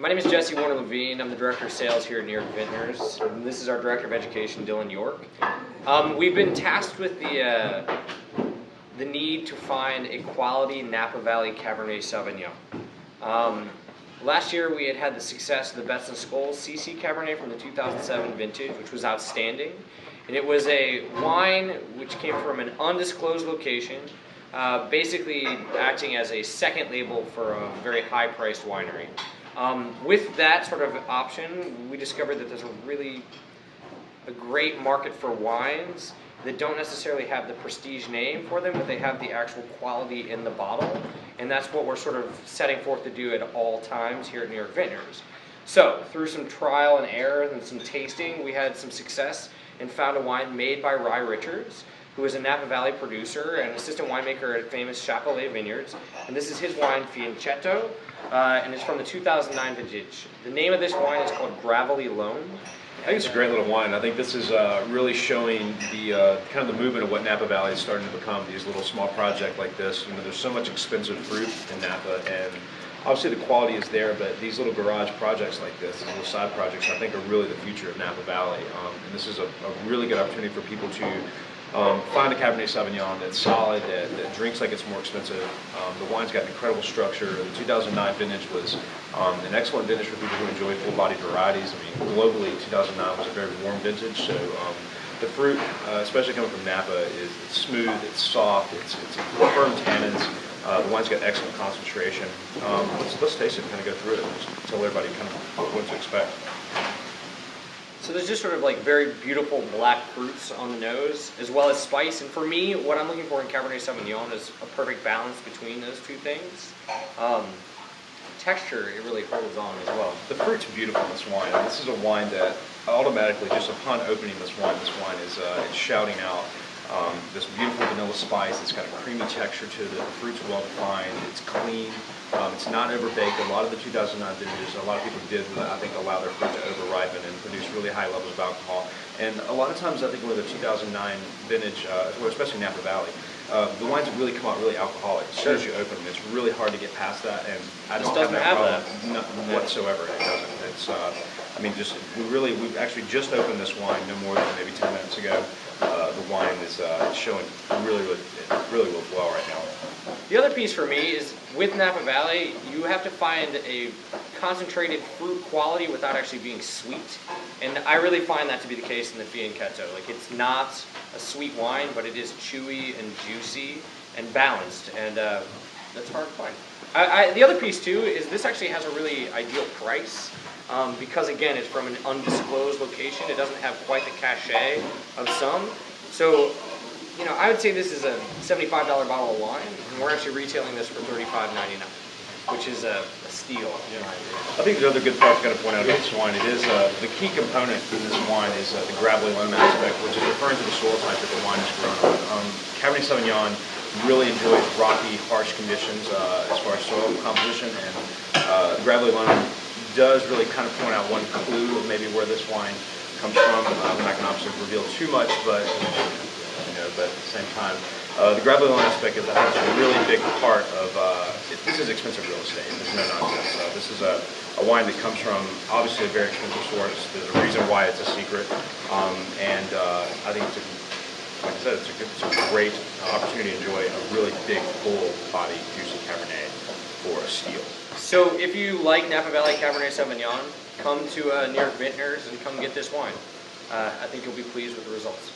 My name is Jesse Warner-Levine. I'm the Director of Sales here at New York Vintners. And this is our Director of Education, Dylan York. We've been tasked with the need to find a quality Napa Valley Cabernet Sauvignon. Last year we had the success of the Betts and Scholes CC Cabernet from the 2007 vintage, which was outstanding. And it was a wine which came from an undisclosed location, basically acting as a second label for a very high-priced winery. With that sort of option, we discovered that there's a great market for wines that don't necessarily have the prestige name for them, but they have the actual quality in the bottle. And that's what we're sort of setting forth to do at all times here at New York Vintners. So, through some trial and error and some tasting, we had some success and found a wine made by Rye Richards, who is a Napa Valley producer and assistant winemaker at famous Chapelet Vineyards. And this is his wine, Fiancetto, and it's from the 2009 vintage. The name of this wine is called Gravelly Loam. I think it's a great little wine. I think this is really showing the kind of the movement of what Napa Valley is starting to become. These little small projects like this. You know, there's so much expensive fruit in Napa, and obviously the quality is there. But these little garage projects like this, these little side projects, I think are really the future of Napa Valley. And this is a really good opportunity for people to find a Cabernet Sauvignon that's solid, that drinks like it's more expensive. The wine's got an incredible structure. The 2009 vintage was an excellent vintage for people who enjoy full-bodied varieties. I mean, globally, 2009 was a very warm vintage, so the fruit, especially coming from Napa, is smooth, it's soft, it's firm tannins. The wine's got excellent concentration. Let's taste it and kind of go through it and just tell everybody kind of what to expect. So there's just sort of like very beautiful black fruits on the nose, as well as spice. And for me, what I'm looking for in Cabernet Sauvignon is a perfect balance between those two things. Texture, it really holds on as well. The fruit's beautiful in this wine. This is a wine that automatically, just upon opening this wine is it's shouting out this beautiful vanilla spice. It's got a creamy texture to it. The fruit's well defined. It's clean. It's not overbaked. A lot of the 2009 vintages, a lot of people did, I think, allow their fruit to over-ripen and produce really high levels of alcohol. And a lot of times, I think, with the 2009 vintage, especially Napa Valley, the wines that really come out really alcoholic. As soon as you open them, it's really hard to get past that. And I don't have that problem whatsoever. It doesn't. It's, I mean, we've actually just opened this wine no more than maybe 10 minutes ago. The wine is showing really well right now. The other piece for me is with Napa Valley, you have to find a concentrated fruit quality without actually being sweet. And I really find that to be the case in the Fiancetto. Like, it's not a sweet wine, but it is chewy and juicy and balanced, and that's hard to find. The other piece too is this actually has a really ideal price. Because again, it's from an undisclosed location. It doesn't have quite the cachet of some. So, you know, I would say this is a $75 bottle of wine, and we're actually retailing this for $35.99, which is a steal. Yeah. I think the other good part I'm going to point out about this wine, it is the key component in this wine is the gravelly loam aspect, which is referring to the soil type that the wine is grown on. Cabernet Sauvignon really enjoys rocky, harsh conditions as far as soil composition, and gravelly loam does really kind of point out one clue of maybe where this wine comes from. I'm not going to obviously reveal too much, but but at the same time, the gravelly loam aspect is, I think, a really big part of. This is expensive real estate. There's no nonsense. This is a wine that comes from obviously a very expensive source. There's a reason why it's a secret, and I think like I said, it's a great opportunity to enjoy a really big, full-bodied, juicy Cabernet for a steal. So if you like Napa Valley Cabernet Sauvignon, come to New York Vintners and come get this wine. I think you'll be pleased with the results.